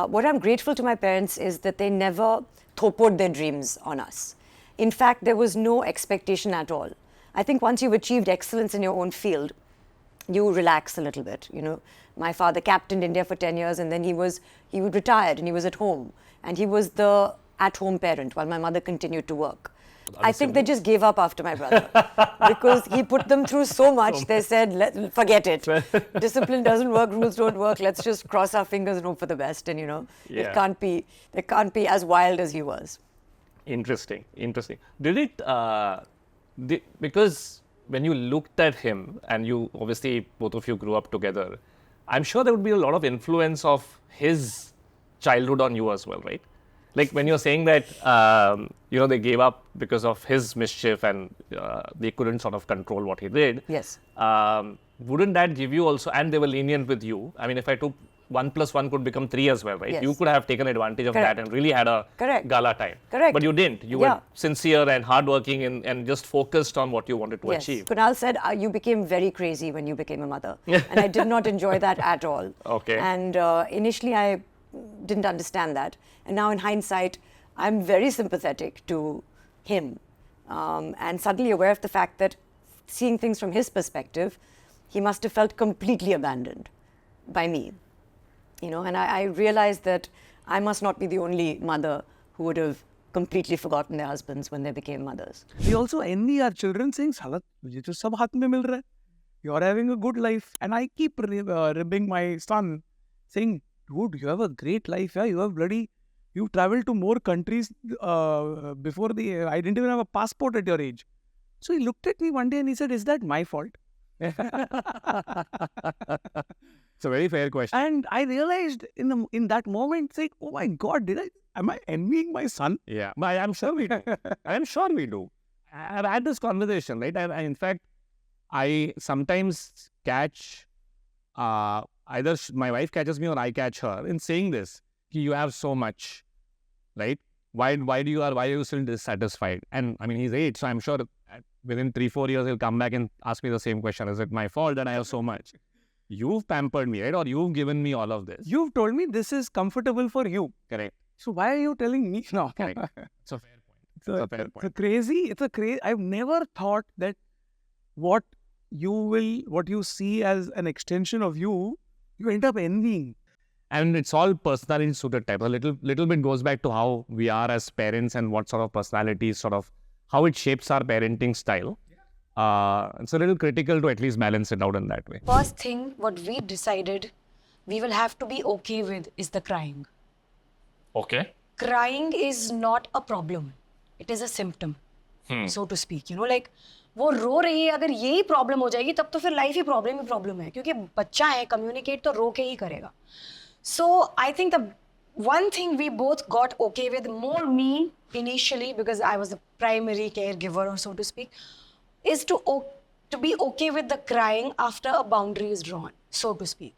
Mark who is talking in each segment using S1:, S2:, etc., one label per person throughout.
S1: what I'm grateful to my parents is that they never thopoed their dreams on us. In fact, there was no expectation at all. I think once you've achieved excellence in your own field, you relax a little bit. My father captained India for 10 years, and then he would retired and he was at home, and he was the at-home parent while my mother continued to work. I think they just gave up after my brother because he put them through so much. They said, forget it. Discipline doesn't work, rules don't work. Let's just cross our fingers and hope for the best. And it can't be as wild as he was.
S2: Interesting. Did it, because when you looked at him, and you obviously both of you grew up together, I'm sure there would be a lot of influence of his childhood on you as well, right? Like when you're saying that, they gave up because of his mischief and they couldn't sort of control what he did.
S1: Yes.
S2: Wouldn't that give you also, and they were lenient with you. I mean, if I took 1 + 1 could become 3 as well, right?
S1: Yes.
S2: You could have taken advantage of that and really had a gala time.
S1: Correct.
S2: But you didn't. You were sincere and hardworking and just focused on what you wanted to achieve.
S1: Kunal said, you became very crazy when you became a mother. And I did not enjoy that at all.
S2: Okay.
S1: And initially, I didn't understand that. And now in hindsight, I'm very sympathetic to him. And suddenly aware of the fact that seeing things from his perspective, he must have felt completely abandoned by me. And I realized that I must not be the only mother who would have completely forgotten their husbands when they became mothers.
S3: We also envy our children saying, "Salat, mujhe to sab haath mein mil raha hai. You're having a good life." And I keep ribbing my son, saying, "Dude, you have a great life. Yeah? You traveled to more countries before I didn't even have a passport at your age." So he looked at me one day and he said, "Is that my fault?"
S2: It's a very fair question.
S3: And I realized in that moment, saying, "Oh my God, am I envying my son?"
S2: Yeah, but I'm sure we do. I'm sure we do. I've had this conversation, right? In fact, I sometimes catch, either my wife catches me or I catch her in saying this, you have so much, right? Why are you still dissatisfied? And I mean, he's 8, so I'm sure within 3-4 years, he'll come back and ask me the same question. Is it my fault that I have so much? You've pampered me, right? Or you've given me all of this.
S3: You've told me this is comfortable for you.
S2: Correct.
S3: So why are you telling me now?
S2: Correct. It's a fair point.
S3: It's a crazy. I've never thought that what you see as an extension of you end up envying.
S2: And it's all personality suited type. A little bit goes back to how we are as parents and what sort of personalities, sort of how it shapes our parenting style. It's a little critical to at least balance it out in that way.
S4: First thing, what we decided we will have to be okay with is the crying.
S2: Okay.
S4: Crying is not a problem. It is a symptom, so to speak. Like, वो रो रही है, अगर यही problem हो जाएगी तब तो फिर लाइफ ही प्रॉब्लम है, क्योंकि बच्चा है, कम्युनिकेट तो रो के ही करेगा. So I think the one thing we both got okay with, more me initially because I was the primary caregiver, or so to speak, is to be okay with the crying after a boundary is drawn, so to speak.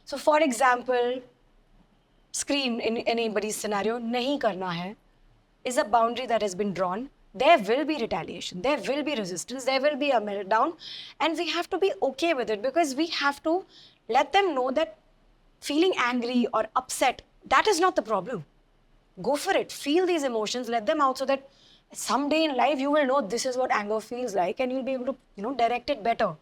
S4: So for example, scream in anybody's scenario, nahi karna hai, is a boundary that has been drawn. There will be retaliation, there will be resistance, there will be a meltdown, and we have to be okay with it because we have to let them know that feeling angry or upset, that is not the problem. Go for it, feel these emotions, let them out so that someday in life you will know this is what anger feels like and you'll be able to, direct it better.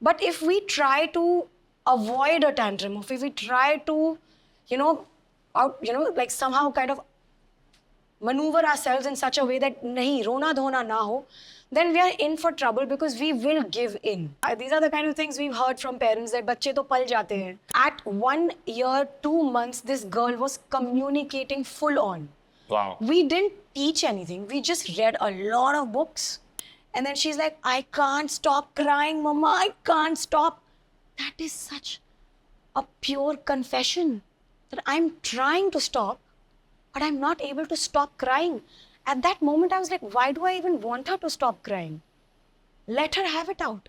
S4: But if we try to avoid a tantrum, if we try to, like somehow kind of maneuver ourselves in such a way that nahi, rona dhona na ho, then we are in for trouble because we will give in. These are the kind of things we've heard from parents that bacche to pal jate hain. At 1 year, 2 months, this girl was communicating full on.
S2: Wow.
S4: We didn't teach anything. We just read a lot of books. And then she's like, "I can't stop crying, Mama. I can't stop." That is such a pure confession that I'm trying to stop, but I'm not able to stop crying. At that moment, I was like, why do I even want her to stop crying? Let her have it out.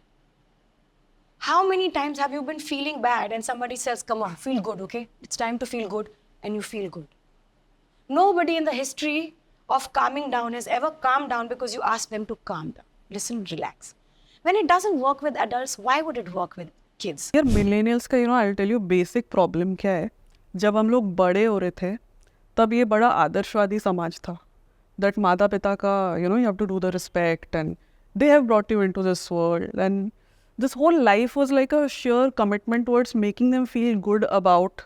S4: How many times have you been feeling bad and somebody says, "Come on, feel good, okay? It's time to feel good," and you feel good. Nobody in the history of calming down has ever calmed down because you asked them to calm down. Listen, relax. When it doesn't work with adults, why would it work with kids?
S5: Here, millennials ka, I'll tell you basic problem kya hai. जब हम लोग बड़े हो रहे थे तब ये बड़ा आदर्शवादी समाज था दैट माता पिता का you have to do the respect and they have brought you into this world and this whole life was like a sure commitment towards making them feel good about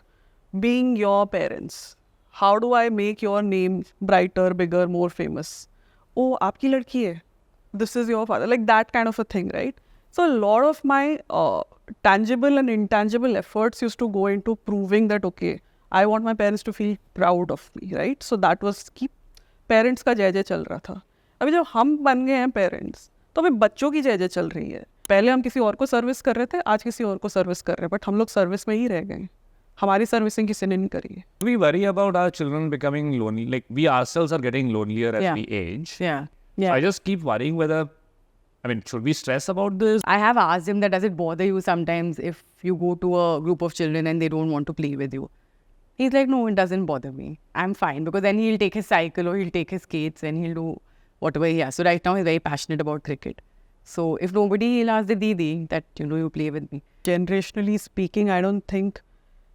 S5: being your parents. How do I make your name brighter, bigger, more famous? ओ आपकी लड़की है, this is your father, like that kind of a thing, right? So a lot of my tangible and intangible efforts used to go into proving that okay, I want my parents to feel proud of me, right? So that was कि parents का जय जय चल रहा था. अभी जब हम बन गए हैं parents, तो अभी बच्चों की जय जय चल रही है. पहले हम किसी और को सर्विस कर रहे थे, आज किसी और को सर्विस कर रहे हैं, बट हम लोग सर्विस में ही रह गए. हमारी सर्विसिंग किसी ने नहीं करी है.
S2: We worry about our children becoming lonely. Like we ourselves are getting lonelier as we age.
S6: Yeah.
S2: I just keep worrying whether, I mean, should we stress about this?
S6: I have asked him that does it bother you sometimes if you go to a group of children and they don't want to play with you? He's like, no, it doesn't bother me. I'm fine, because then he'll take his cycle or he'll take his skates and he'll do whatever he has. So right now he's very passionate about cricket. So if nobody, he'll ask the Didi that, you play with me.
S5: Generationally speaking, I don't think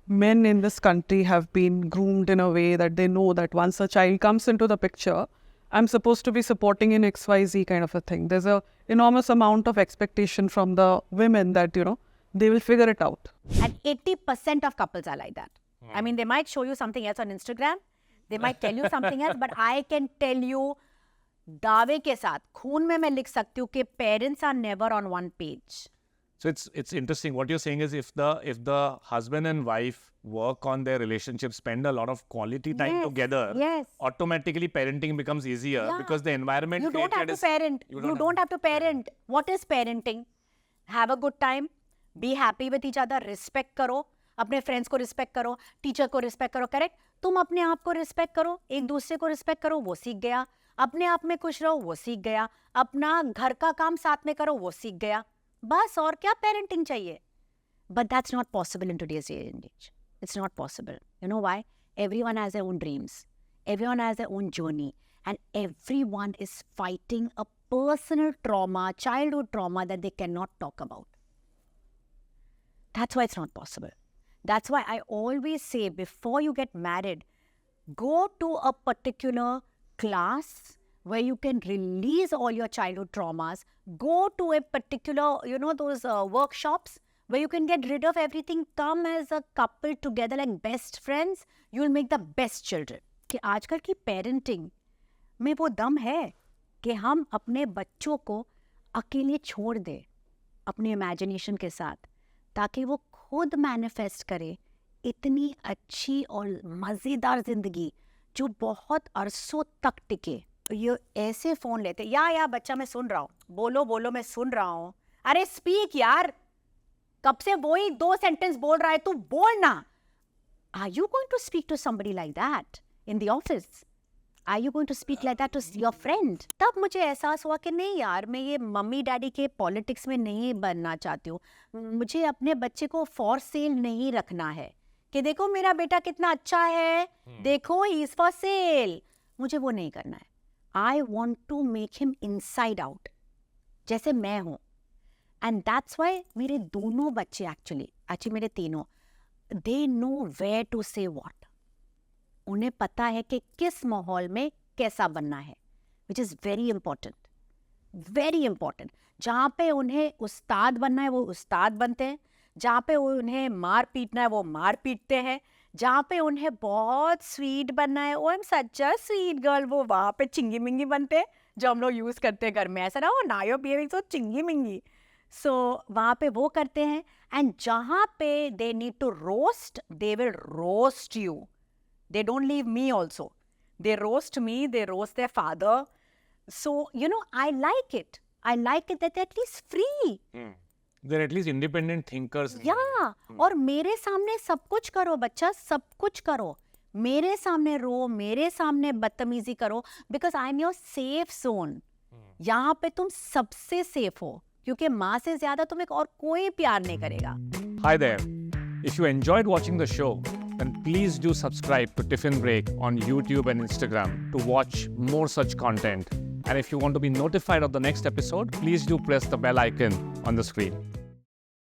S5: men in this country have been groomed in a way that they know that once a child comes into the picture, I'm supposed to be supporting in XYZ kind of a thing. There's a enormous amount of expectation from the women that, they will figure it out.
S7: And 80% of couples are like that. I mean, they might show you something else on Instagram. They might tell you something else. But I can tell you, दावे के साथ, खून में मैं लिख सकती हूँ कि parents are never on one page.
S2: So it's interesting. What you're saying is if the husband and wife work on their relationship, spend a lot of quality time together,
S7: yes.
S2: automatically parenting becomes easier because the environment
S7: You don't have to parent. You don't have to parent. What is parenting? Have a good time. Be happy with each other. Respect करो. अपने friends को respect करो. Teacher को respect करो. Correct? तुम अपने आप को respect करो. एक दूसरे को respect करो. वो सीख गया. अपने आप में खुश रहो. वो सीख गया. अपना घर का काम साथ में करो. वो सीख गया. बस और क्या parenting चाहिए? But that's not possible in today's day and age. It's not possible. You know why? Everyone has their own dreams. Everyone has their own journey. And everyone is fighting a personal trauma, childhood trauma that they cannot talk about. That's why it's not possible. That's why I always say before you get married, go to a particular class where you can release all your childhood traumas. Go to a particular, those workshops where you can get rid of everything. Come as a couple together like best friends. You will make the best children. कि आजकल की parenting में वो दम है कि हम अपने बच्चों को अकेले छोड़ दें अपने imagination के साथ ताकि वो खुद manifest करे इतनी अच्छी और मज़ेदार ज़िंदगी जो बहुत अरसों तक टिके. ये ऐसे फ़ोन लेते या बच्चा मैं सुन रहा हूँ, बोलो मैं सुन रहा हूँ. अरे स्पीक यार, कब से वही 2 सेंटेंस बोल रहा है, तू बोल ना. Are you going to speak to somebody like that in the office? Are you going to speak like that to your friend? तब मुझे एहसास हुआ कि नहीं यार, मैं ये मम्मी डैडी के पॉलिटिक्स में नहीं बनना चाहती हूँ. मुझे अपने बच्चे को फॉर सेल नहीं रखना है कि देखो मेरा बेटा कितना अच्छा है, देखो ही इज फॉर सेल. मुझे वो नहीं करना है. I want to make him inside out, जैसे मैं हूँ. And that's why मेरे दोनों बच्चे actually मेरे तीनों, they know where to say what. उन्हें पता है कि किस माहौल में कैसा बनना है, which is very important. Very important. जहाँ पे उन्हें उस्ताद बनना है वो उस्ताद बनते हैं, जहाँ पे उन्हें मार पीटना है वो मार पीटते हैं, जहाँ पे उन्हें बहुत स्वीट बनना है, I am such a sweet girl, वो वहाँ पे चिंगी मिंगी बनते हैं जो हम लोग यूज़ करते हैं घर में. ऐसा ना हो ना यो बिहेविंग सो चिंगी मिंगी. सो वहाँ पे वो करते हैं. एंड जहाँ पे they need to roast, they will roast you. They don't leave me also. They roast me, they roast their father. So I like it. I like it that they're at least free.
S2: They're at least independent thinkers.
S7: Yeah. और मेरे सामने सब कुछ करो बच्चा, सब कुछ करो. मेरे सामने रो, मेरे सामने बदतमीजी करो, because I'm your safe zone. यहाँ पे तुम सबसे सेफ हो क्योंकि माँ से ज्यादा तुम्हें और कोई प्यार नहीं करेगा.
S2: Hi there. If you enjoyed watching the show, then please do subscribe to Tiffin Break on YouTube and Instagram to watch more such content. And if you want to be notified of the next episode, please do press the bell icon on the screen.